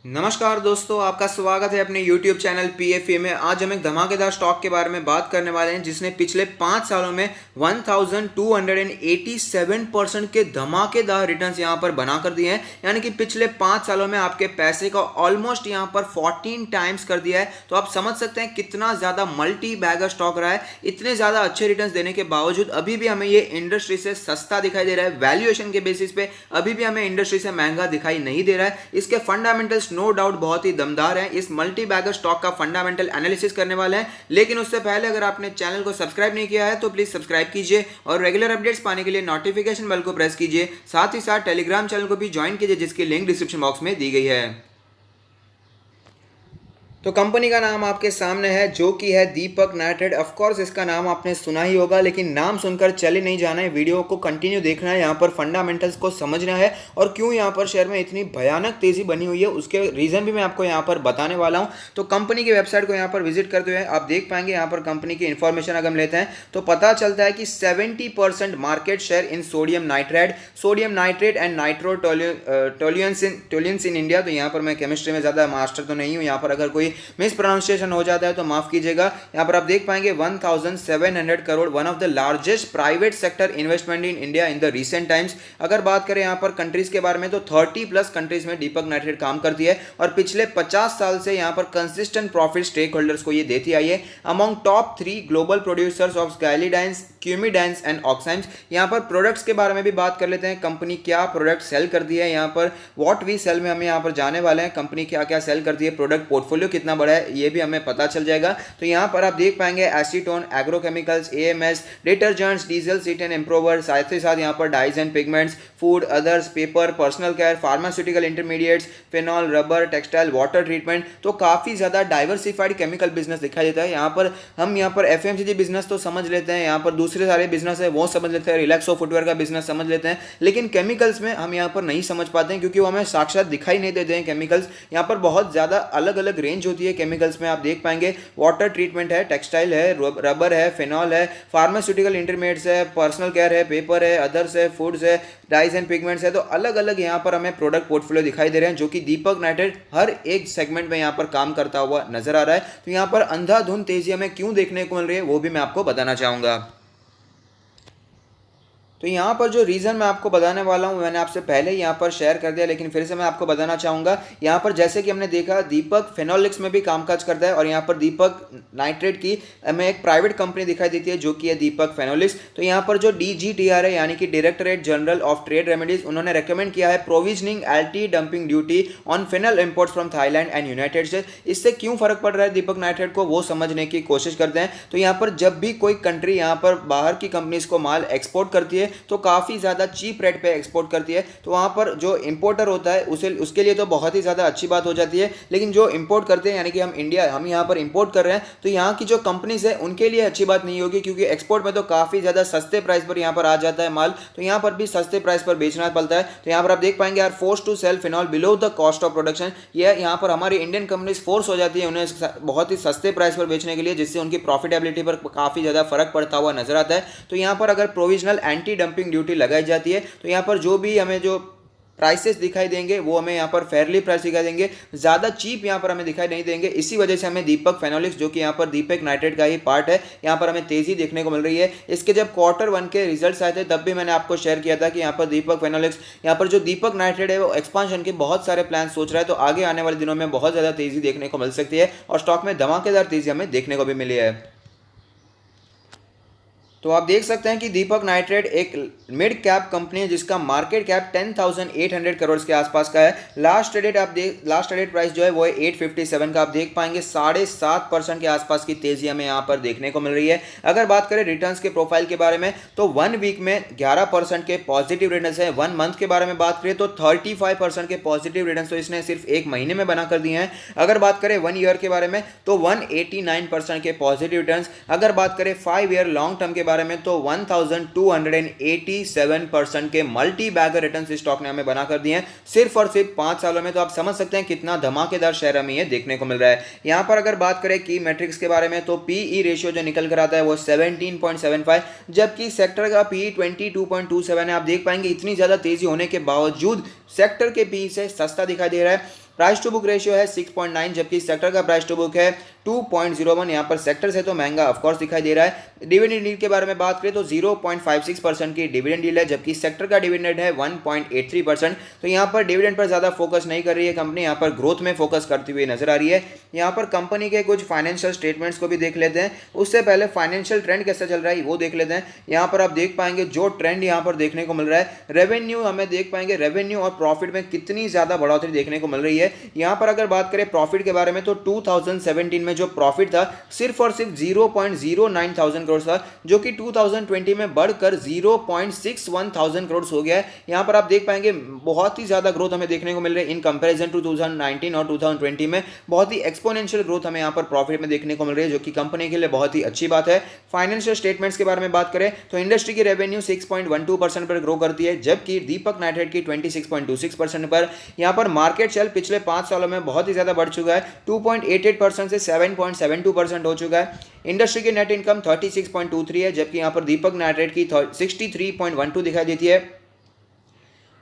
नमस्कार दोस्तों, आपका स्वागत है अपने YouTube चैनल PFA में। आज हम एक धमाकेदार स्टॉक के बारे में बात करने वाले हैं जिसने पिछले 5 सालों में 1287% के धमाकेदार रिटर्न्स यहां पर बना कर दिए हैं। यानी कि पिछले 5 सालों में आपके पैसे का ऑलमोस्ट यहां पर 14 टाइम्स कर दिया है। तो आप समझ सकते हैं कितना ज़्यादा मल्टी बैगर स्टॉक रहा है। इतने ज़्यादा अच्छे रिटर्न्स देने के बावजूद अभी भी हमें ये इंडस्ट्री से सस्ता दिखाई दे रहा है। वैल्यूएशन के बेसिस पे अभी भी हमें इंडस्ट्री से महंगा दिखाई नहीं दे रहा है। इसके फंडामेंटल्स नो डाउट बहुत ही दमदार है। इस मल्टी बैगर स्टॉक का फंडामेंटल एनालिसिस करने वाले हैं, लेकिन उससे पहले अगर आपने चैनल को सब्सक्राइब नहीं किया है तो प्लीज सब्सक्राइब कीजिए और रेगुलर अपडेट्स पाने के लिए नोटिफिकेशन बेल को प्रेस कीजिए। साथ ही साथ टेलीग्राम चैनल को भी ज्वाइन कीजिए जिसकी लिंक डिस्क्रिप्शन बॉक्स में दी गई है। तो कंपनी का नाम आपके सामने है जो कि है दीपक नाइट्रेट। ऑफ कोर्स इसका नाम आपने सुना ही होगा, लेकिन नाम सुनकर चले नहीं जाना है, वीडियो को कंटिन्यू देखना है। यहाँ पर फंडामेंटल्स को समझना है और क्यों यहाँ पर शेयर में इतनी भयानक तेजी बनी हुई है उसके रीजन भी मैं आपको यहाँ पर बताने वाला हूँ। तो कंपनी की वेबसाइट को यहाँ पर विजिट करते हुए आप देख पाएंगे यहाँ पर कंपनी की इन्फॉर्मेशन अगर हम लेते हैं तो पता चलता है कि 70% market share in sodium nitrate and nitrotoluenes in India. तो यहाँ पर मैं केमिस्ट्री में ज़्यादा मास्टर तो नहीं हूँ, यहाँ पर अगर कोई मिस प्रोनाउंसिएशन हो जाता है तो माफ कीजिएगा। यहां पर आप देख पाएंगे 1700 crore, one of the largest private sector investment in India in the recent times. अगर बात करें यहां पर कंट्रीज के बारे में तो 30+ कंट्रीज में दीपक नाइट्रेट काम करती है और पिछले 50 साल से यहां पर कंसिस्टेंट प्रॉफिट स्टेक होल्डर्स को ये देती आई है। Among top 3 global producers of xylidines, cumidines and oximes. यहां पर प्रोडक्ट्स के बारे में भी बात कर लेते हैं। कंपनी क्या प्रोडक्ट सेल कर दी है, यहां पर व्हाट वी सेल में हम यहां पर जाने वाले हैं। कंपनी क्या क्या सेल करती है, प्रोडक्ट पोर्टफोलियो कितना बड़ा है, ये भी हमें पता चल जाएगा। तो यहाँ पर आप देख पाएंगे acetone, agrochemicals, AMS, detergents, diesel, cetane improver, साथ ही साथ यहाँ पर dyes and pigments, food, others, paper, personal care, pharmaceutical intermediates, phenol, rubber, textile, water treatment. तो काफ़ी ज़्यादा डाइवर्सिफाइड केमिकल बिजनेस दिखाई देता है। यहाँ पर FMCG बिजनेस तो समझ लेते हैं, यहाँ पर दूसरे सारे बिजनेस है वो समझ लेते हैं, रिलैक्सो फुटवेयर का बिजनेस समझ लेते हैं, लेकिन केमिकल्स में हम यहाँ पर नहीं समझ पाते हैं क्योंकि वो हमें साक्षात दिखाई नहीं देते हैं। केमिकल्स यहाँ पर बहुत ज़्यादा अलग अलग रेंज होती है। केमिकल्स में आप देख पाएंगे वाटर ट्रीटमेंट है, टेक्सटाइल है, रबर है, फिनॉल है, फार्मास्यूटिकल इंटरमीडिएट्स है, पर्सनल केयर है, पेपर है, अदर्स है, फूड्स है, डाइज एंड पिगमेंट्स है। तो अलग अलग यहाँ पर हमें प्रोडक्ट पोर्टफोलियो दिखाई दे रहे हैं जो कि दीपक नाइट्रेट हर एक सेगमेंट में यहाँ पर काम करता हुआ नजर आ रहा है। तो यहाँ पर अंधाधुंध तेजी हमें क्यों देखने को मिल रही है वो भी मैं आपको बताना चाहूंगा। तो यहाँ पर जो रीज़न मैं आपको बताने वाला हूँ मैंने आपसे पहले ही यहाँ पर शेयर कर दिया, लेकिन फिर से मैं आपको बताना चाहूँगा। यहाँ पर जैसे कि हमने देखा दीपक फेनोलिक्स में भी कामकाज करता है और यहाँ पर दीपक नाइट्रेट की हमें एक प्राइवेट कंपनी दिखाई देती है जो कि है दीपक फेनोलिक्स। तो यहाँ पर जो DGTR है यानी कि directorate general of trade remedies, उन्होंने रेकमेंड किया है provisioning anti dumping duty on phenol imports from Thailand and United States. इससे क्यों फर्क पड़ रहा है दीपक नाइट्रेट को वो समझने की कोशिश करते हैं। तो यहाँ पर जब भी कोई कंट्री यहाँ पर बाहर की कंपनीज को माल एक्सपोर्ट करती है तो काफ़ी ज़्यादा चीप रेट पे एक्सपोर्ट करती है। तो वहाँ पर जो इंपोर्टर होता है उसके लिए तो बहुत ही ज़्यादा अच्छी बात हो जाती है, लेकिन जो इंपोर्ट करते हैं यानी कि हम यहाँ पर इंपोर्ट कर रहे हैं तो यहाँ की जो कंपनीज है उनके लिए अच्छी बात नहीं होगी क्योंकि एक्सपोर्ट में तो काफ़ी ज़्यादा सस्ते प्राइस पर यहाँ पर आ जाता है माल, तो यहाँ पर भी सस्ते प्राइस पर बेचना पड़ता है। तो यहाँ पर आप देख पाएंगे यार force to sell phenol below the cost of production. ये यहाँ पर हमारी इंडियन कंपनीज फोर्स हो जाती है उन्हें बहुत ही सस्ते प्राइस पर बेचने के लिए, जिससे उनकी प्रॉफिटेबिलिटी पर काफ़ी ज़्यादा फर्क पड़ता हुआ नजर आता है। तो यहाँ पर अगर प्रोविजनल एंटी डंपिंग ड्यूटी लगाई जाती है तो यहाँ पर जो भी हमें जो प्राइसेस दिखाई देंगे वो हमें यहाँ पर फेयरली प्राइस दिखाई देंगे, ज़्यादा चीप यहाँ पर हमें दिखाई नहीं देंगे। इसी वजह से हमें दीपक फेनोलिक्स जो कि यहाँ पर दीपक नाइट्रेट का ही पार्ट है यहाँ पर हमें तेज़ी देखने को मिल रही है। इसके जब Q1 के रिजल्ट्स आए थे तब भी मैंने आपको शेयर किया था कि यहाँ पर दीपक फेनोलिक्स यहाँ पर जो दीपक नाइट्रेट है वो एक्सपांशन के बहुत सारे प्लान सोच रहा है। तो आगे आने वाले दिनों में बहुत ज़्यादा तेज़ी देखने को मिल सकती है और स्टॉक में धमाकेदार तेज़ी हमें देखने को भी मिली है। तो आप देख सकते हैं कि दीपक नाइट्रेट एक मिड कैप कंपनी है जिसका मार्केट कैप 10,800 करोड़ के आसपास का है। लास्ट ट्रेडेड प्राइस जो है वो है 857 का। आप देख पाएंगे 7.5% के आसपास की तेजी हमें यहाँ पर देखने को मिल रही है। अगर बात करें रिटर्न्स के प्रोफाइल के बारे में तो 1 वीक में 11% के पॉजिटिव रिटर्न्स है। 1 मंथ के बारे में बात करें तो 35% के पॉजिटिव रिटर्न्स तो इसने सिर्फ एक महीने में बना कर दिए हैं। अगर बात करें 1 ईयर के बारे में तो 189% के पॉजिटिव रिटर्न्स। अगर बात करें 5 ईयर लॉन्ग टर्म के बारे में तो 1287% के मल्टी बैगर रिटर्न्स इस स्टॉक ने हमें बना कर दिए हैं सिर्फ और सिर्फ 5 सालों में। तो आप समझ सकते हैं कितना धमाकेदार शेयर हमें ये देखने को मिल रहा है। यहां पर अगर बात करें की मैट्रिक्स के बारे में तो पीई रेशियो जो निकल कर आता है वो 17.75, जबकि सेक्टर का पीई 22.27 है। आप देख पाएंगे इतनी ज्यादा तेजी होने के बावजूद सेक्टर के पीई से सस्ता दिखाई दे रहा है। प्राइस टू बुक रेशियो है 6.9, जबकि सेक्टर का प्राइस टू बुक है 2.01। यहाँ पर सेक्टर से तो महंगा ऑफकोर्स दिखाई दे रहा है। डिविडेंड यील्ड के बारे में बात करें तो 0.56% की डिविडेंड यील्ड है, जबकि सेक्टर का डिविडेंड है 1.83%। तो यहाँ पर डिविडेंड पर ज़्यादा फोकस नहीं कर रही है कंपनी, यहाँ पर ग्रोथ में फोकस करती हुई नजर आ रही है। यहाँ पर कंपनी के कुछ फाइनेंशियल स्टेटमेंट्स को भी देख लेते हैं, उससे पहले फाइनेंशियल ट्रेंड कैसा चल रहा है वो देख लेते हैं। यहाँ पर आप देख पाएंगे जो ट्रेंड यहाँ पर देखने को मिल रहा है, रेवेन्यू हमें देख पाएंगे, रेवेन्यू और प्रॉफिट में कितनी ज़्यादा बढ़ोतरी देखने को मिल रही है। यहाँ पर अगर बात करें प्रॉफिट के बारे में तो 2017 में जो प्रॉफिट था सिर्फ और सिर्फ 0.09 थाउजेंड करोड़ था, जो कि 2020 में बढ़कर 0.61 थाउजेंड करोड़ हो गया है। यहाँ पर आप देख पाएंगे बहुत ही ज़्यादा ग्रोथ हमें देखने को मिल रही है इन कंपैरिजन टू 2019 और 2020 में। बहुत ही एक्सपोनेंशियल ग्रोथ हमें यहाँ पर प्रॉफिट में देखने को मिल रही है, जो कि कंपनी के लिए बहुत ही अच्छी बात है। फाइनेंशियल स्टेटमेंट्स के बारे में बात करें तो इंडस्ट्री की रेवेन्यू 6.12% पर ग्रो करती है, जबकि दीपक नाइट्राइट की 26.26% पर। यहाँ पर मार्केट शेयर पिछले 5 सालों में बहुत ही ज़्यादा बढ़ चुका है, 2.88% से 7.72% हो चुका है। इंडस्ट्री की नेट इनकम 36.23 है, जबकि यहाँ पर दीपक नाइट्राइट की 63.12 दिखाई देती है।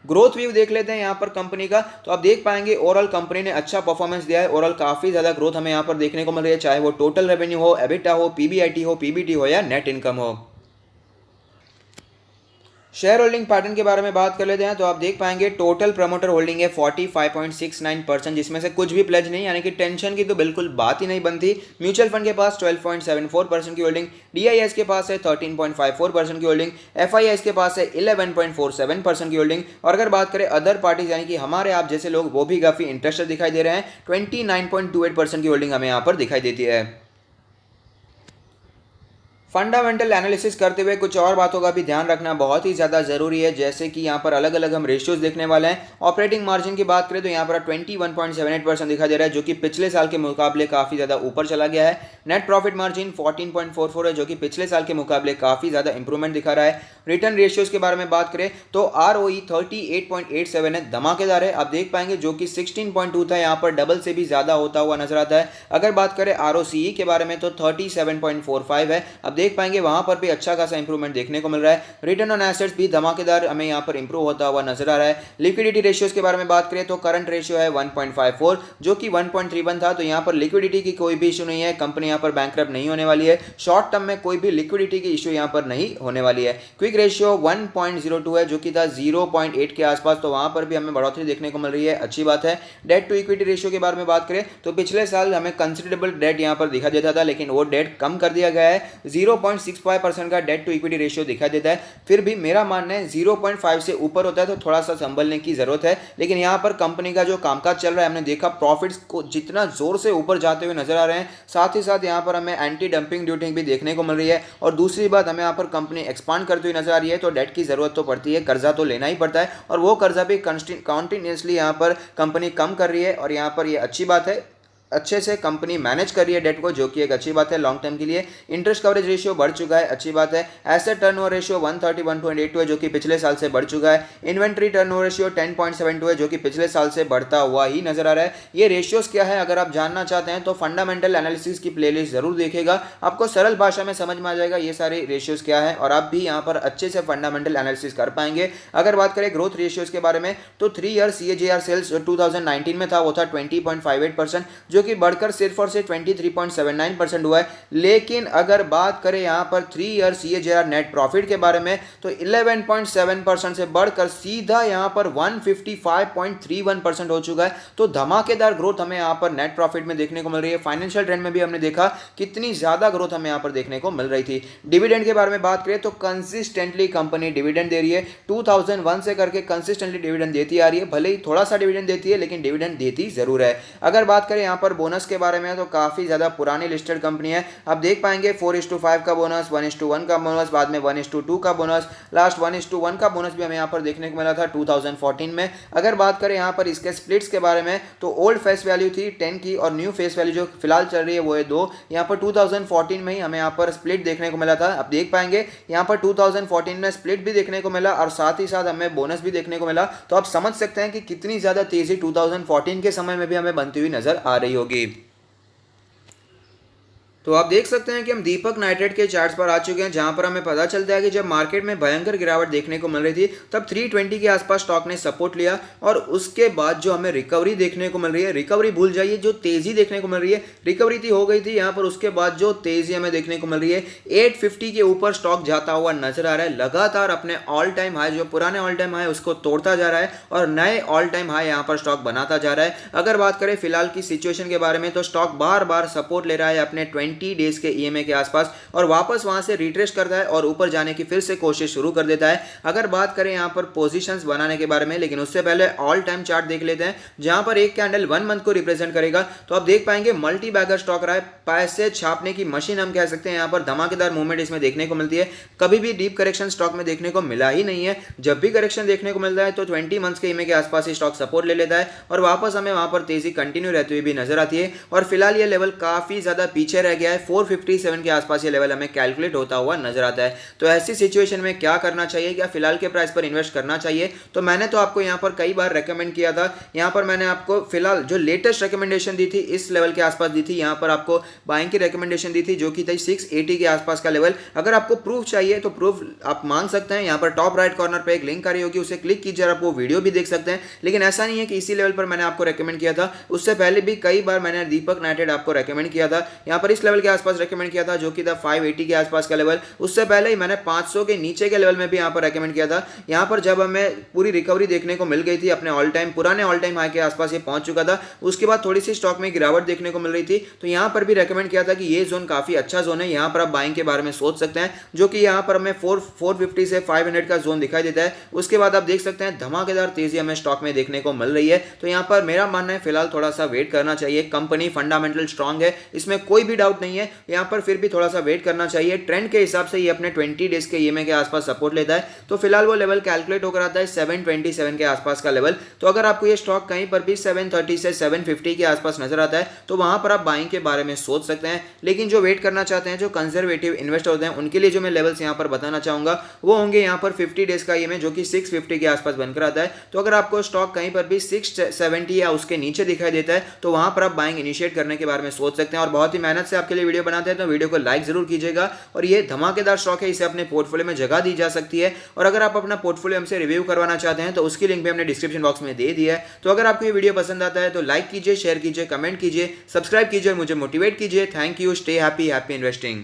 ग्रोथ व्यू देख लेते हैं यहाँ पर कंपनी का, तो आप देख पाएंगे ओवरऑल कंपनी ने अच्छा परफॉर्मेंस दिया है। ओवरऑल काफी ज्यादा ग्रोथ हमें यहाँ पर देखने को मिल रही है, चाहे वो टोटल रेवेन्यू हो, एबिटा हो, पीबीआईटी हो, पीबीटी हो या नेट इनकम हो। शेयर होल्डिंग पैटर्न के बारे में बात कर लेते हैं, तो आप देख पाएंगे टोटल प्रमोटर होल्डिंग है 45.69%, जिसमें से कुछ भी प्लेज नहीं, यानी कि टेंशन की तो बिल्कुल बात ही नहीं बनती। म्यूचुअल फंड के पास 12.74% की होल्डिंग, डीआईएस के पास है 13.54% की होल्डिंग, एफआईआईएस के पास है 11.47% की होल्डिंग। और अगर बात करें अदर पार्टीज यानी कि हमारे आप जैसे लोग, वो भी काफी इंटरेस्टेड दिखाई दे रहे हैं, 29.28% की होल्डिंग हमें यहाँ पर दिखाई देती है। फंडामेंटल एनालिसिस करते हुए कुछ और बातों का भी ध्यान रखना बहुत ही ज़्यादा ज़रूरी है, जैसे कि यहाँ पर अलग अलग हम रेशियोज देखने वाले हैं। ऑपरेटिंग मार्जिन की बात करें तो यहाँ पर 21.78% दिखाई दे रहा है, जो कि पिछले साल के मुकाबले काफ़ी ज़्यादा ऊपर चला गया है। नेट प्रॉफिट मार्जिन 14.44 है, जो कि पिछले साल के मुकाबले काफ़ी ज़्यादा इंप्रूवमेंट दिखा रहा है। रिटर्न रेशियोज के बारे में बात करें तो ROE 38.87 है, धमाकेदार है। आप देख पाएंगे जो कि 16.2 था, यहाँ पर डबल से भी ज़्यादा होता हुआ नजर आता है। अगर बात करें ROCE के बारे में तो 37.45 है। अब देख पाएंगे वहां पर भी अच्छा खासा इंप्रूवमेंट देखने को मिल रहा है। रिटर्न ऑन एसेट्स भी धमाकेदार हमें यहां पर इंप्रूव होता हुआ नजर आ रहा है। लिक्विडिटी रेशियोज के बारे में बात करें तो करंट रेशियो है 1.54, जो कि 1.31 था, तो यहां पर लिक्विडिटी की कोई भी इशू नहीं है, कंपनी यहां पर बैंकरप्ट नहीं होने वाली है। शॉर्ट टर्म में कोई भी लिक्विडिटी की इशू यहां पर नहीं होने वाली है। क्विक रेशियो 1.02 है, जो कि था 0.8 के आसपास, तो वहां पर भी हमें बढ़ोतरी देखने को मिल रही है, अच्छी बात है। डेट टू इक्विटी रेशियो के बारे में बात करें तो पिछले साल हमें कंसिडरेबल डेट यहां पर दिखा देता था, लेकिन वो डेट कम कर दिया गया है, 0.65% का डेट टू इक्विटी रेशियो दिखा देता है। फिर भी मेरा मानना है 0.5 से ऊपर होता है तो थोड़ा सा संभलने की जरूरत है। लेकिन यहाँ पर कंपनी का जो कामकाज चल रहा है, हमने देखा प्रॉफिट्स को जितना जोर से ऊपर जाते हुए नजर आ रहे हैं, साथ ही साथ यहाँ पर हमें एंटी डंपिंग ड्यूटी भी देखने को मिल रही है। और दूसरी बात, हमें यहाँ पर कंपनी एक्सपांड करती हुई नजर आ रही है, तो डेट की जरूरत तो पड़ती है, कर्जा तो लेना ही पड़ता है, और वो कर्जा भी कंटिन्यूसली यहाँ पर कंपनी कम कर रही है, और यहाँ पर ये अच्छी बात है, अच्छे से कंपनी मैनेज कर रही है डेट को, जो कि एक अच्छी बात है लॉन्ग टर्म के लिए। इंटरेस्ट कवरेज रेशियो बढ़ चुका है, अच्छी बात है। एसेट टर्नओवर रेशियो 131.82 है, जो कि पिछले साल से बढ़ चुका है। इन्वेंट्री टर्नओवर रेशियो 10.72 है, जो कि पिछले साल से बढ़ता हुआ ही नजर आ रहा है। ये रेशियोज क्या है, अगर आप जानना चाहते हैं तो फंडामेंटल एनालिसिस की प्लेलिस्ट जरूर देखिएगा, आपको सरल भाषा में समझ में आ जाएगा ये सारे रेशियोज क्या है, और आप भी यहाँ पर अच्छे से फंडामेंटल एनालिसिस कर पाएंगे। अगर बात करें ग्रोथ रेशियोज के बारे में तो 3 ईयर CAGR सेल्स 2019 में था, वो था 20.58%, जो कि बढ़कर सिर्फ और सिर्फ 23.79% हुआ है। लेकिन अगर बात करें यहां पर 3 ईयर CAGR नेट प्रॉफिट के बारे में तो 11.7% से बढ़कर सीधा यहां पर 155.31% हो चुका है। तो धमाकेदार ग्रोथ हमें यहां पर नेट प्रॉफिट में देखने को मिल रही है। फाइनेंशियल ट्रेंड में भी हमने देखा कितनी ज्यादा ग्रोथ हमें यहां पर देखने को मिल रही थी। डिविडेंड के बारे में बात करें तो कंसिस्टेंटली कंपनी डिविडेंड दे रही है, 2001 से करके कंसिस्टेंटली डिविडेंड देती आ रही है, भले ही थोड़ा सा डिविडेंड देती है लेकिन डिविडेंड देती जरूर है। अगर बात करें यहां पर बोनस के बारे में तो काफी ज्यादा पुरानी लिस्टेड कंपनी है। आप देख पाएंगे 4:5 का बोनस, 1:1 का बोनस, बाद में 1:2 का बोनस, लास्ट 1:1 का बोनस भी हमें यहाँ पर देखने को मिला था 2014 में। अगर बात करें यहाँ पर इसके स्प्लिट्स के बारे में तो ओल्ड फेस वैल्यू थी 10 की, और न्यू फेस वैल्यू जो फिलहाल चल रही है वो है 2। यहाँ पर 2014 में ही हमें यहाँ पर स्प्लिट देखने को मिला था। आप देख पाएंगे यहाँ पर 2014 में स्प्लिट भी देखने को मिला और साथ ही साथ हमें बोनस भी देखने को मिला। तो आप समझ सकते हैं कि कितनी ज्यादा तेजी 2014 के समय में भी हमें बनती हुई नजर आ रही होगी। तो आप देख सकते हैं कि हम दीपक नाइट्रेट के चार्ट्स पर आ चुके हैं, जहां पर हमें पता चलता है कि जब मार्केट में भयंकर गिरावट देखने को मिल रही थी तब 320 के आसपास स्टॉक ने सपोर्ट लिया और उसके बाद जो हमें रिकवरी देखने को मिल रही है, रिकवरी भूल जाइए, जो तेजी देखने को मिल रही है, रिकवरी थी हो गई थी यहां पर, उसके बाद जो तेजी हमें देखने को मिल रही है 850 के ऊपर स्टॉक जाता हुआ नजर आ रहा है। लगातार अपने ऑल टाइम हाई, जो पुराने ऑल टाइम हाई उसको तोड़ता जा रहा है और नए ऑल टाइम हाई यहां पर स्टॉक बनाता जा रहा है। अगर बात करें फिलहाल की सिचुएशन के बारे में तो स्टॉक बार बार सपोर्ट ले रहा है अपने 20 डेज के ईएमए के आसपास और वापस वहां से रिट्रेस करता है और ऊपर जाने की फिर से कोशिश शुरू कर देता है। अगर बात करें यहां पर पोजीशंस बनाने के बारे में, लेकिन उससे पहले ऑल टाइम चार्ट देख लेते हैं, जहां पर एक कैंडल 1 मंथ को रिप्रेजेंट करेगा। तो आप देख पाएंगे मल्टी बैगर स्टॉक रहा है, पैसे छापने की मशीन हम कह सकते हैं। यहां पर धमाकेदार मूवमेंट इसमें देखने को मिलती है, कभी भी डीप करेक्शन स्टॉक में देखने को मिला ही नहीं है। जब भी करेक्शन देखने को मिलता है तो 20 मंथ्स के ईएमए के आसपास ही स्टॉक सपोर्ट ले लेता है और वापस हमें वहां पर तेजी कंटिन्यू रहती हुई भी नजर आती है। और फिलहाल ये लेवल काफी ज्यादा पीछे रह गया है, 457 के आसपास ये लेवल हमें कैलकुलेट होता हुआ नजर आता है। तो ऐसी सिचुएशन में क्या करना चाहिए, क्या फिलहाल के प्राइस पर इन्वेस्ट करना चाहिए? तो मैंने तो आपको यहां पर कई बार रेकमेंड किया था। यहां पर मैंने आपको फिलहाल जो लेटेस्ट रिकमेंडेशन दी थी इस लेवल के आसपास दी थी, यहां पर आपको बाइंग की रिकमेंडेशन दी थी जो कि थी 680 के आसपास का लेवल। अगर आपको प्रूफ चाहिए तो प्रूफ आप मांग सकते हैं, यहां पर टॉप राइट कॉर्नर पे एक लिंक आ रही होगी, उसे क्लिक कीजिए, आप वो वीडियो भी देख सकते हैं। लेकिन ऐसा नहीं है कि इसी लेवल पर मैंने आपको रेकमेंड किया था, उससे पहले भी कई बार मैंने दीपक नाइट्रेट आपको रेकमेंड किया था, यहां पर इस लेवल के आसपास रेकमेंड किया था जो कि था 580 के आसपास का लेवल। उससे पहले ही मैंने 500 के नीचे के लेवल में भी यहां पर रेकमेंड किया था। यहां पर जब हमें पूरी रिकवरी देखने को मिल गई थी, अपने ऑल टाइम पुराने ऑल टाइम हाई के आसपास ये पहुंच चुका था, उसके बाद थोड़ी सी स्टॉक में गिरावट देखने को मिल रही थी, तो यहां पर भी रेकमेंड किया था कि ये जोन काफी अच्छा जोन है, यहां पर आप बाइंग के बारे में सोच सकते हैं, जो कि यहां पर हमें 450 से 500 का जोन दिखाई देता है। उसके बाद आप देख सकते हैं धमाकेदार तेजी हमें स्टॉक में देखने को मिल रही है। तो यहां पर मेरा मानना है फिलहाल थोड़ा सा वेट करना चाहिए, कंपनी फंडामेंटल स्ट्रांग है, इसमें कोई भी डाउट नहीं है, यहां पर फिर भी थोड़ा सा वेट करना चाहिए। ट्रेंड के हिसाब से ये अपने 20 डेज के ईएमए के आसपास सपोर्ट लेता है, तो फिलहाल वो लेवल कैलकुलेट होकर आता है 727 के आसपास का लेवल। तो अगर आपको ये स्टॉक कहीं पर भी 730 से 750 के आसपास नजर आता है तो वहां पर आप बाइंग के बारे में सोच सकते हैं। लेकिन जो वेट करना चाहते हैं, जो कंजर्वेटिव इन्वेस्टर होते हैं, उनके लिए जो मैं लेवल्स यहां पर बताना चाहूंगा वो होंगे यहां पर 50 डेज का ईएमए जो कि 650 के आसपास बनकर आता है। तो अगर आपको स्टॉक कहीं पर भी 670 या उसके नीचे दिखाई देता है तो वहां पर आप बाइंग इनिशिएट करने के बारे में सोच सकते हैं। और बहुत ही मेहनत से आपके लिए वीडियो बनाते हैं, तो वीडियो को लाइक जरूर कीजिएगा। और ये धमाकेदार स्टॉक है, इसे अपने पोर्टफोलियो में जगह दी जा सकती है। और अगर आप अपना पोर्टफोलियो हमसे रिव्यू करवाना चाहते हैं तो उसकी लिंक भी हमने डिस्क्रिप्शन बॉक्स में दे दिया है। तो अगर आपको ये वीडियो पसंद आता है तो लाइक कीजिए, शेयर कीजिए, कमेंट कीजिए, सब्सक्राइब कीजिए और मुझे मोटिवेट कीजिए। Thank you, stay happy, happy investing.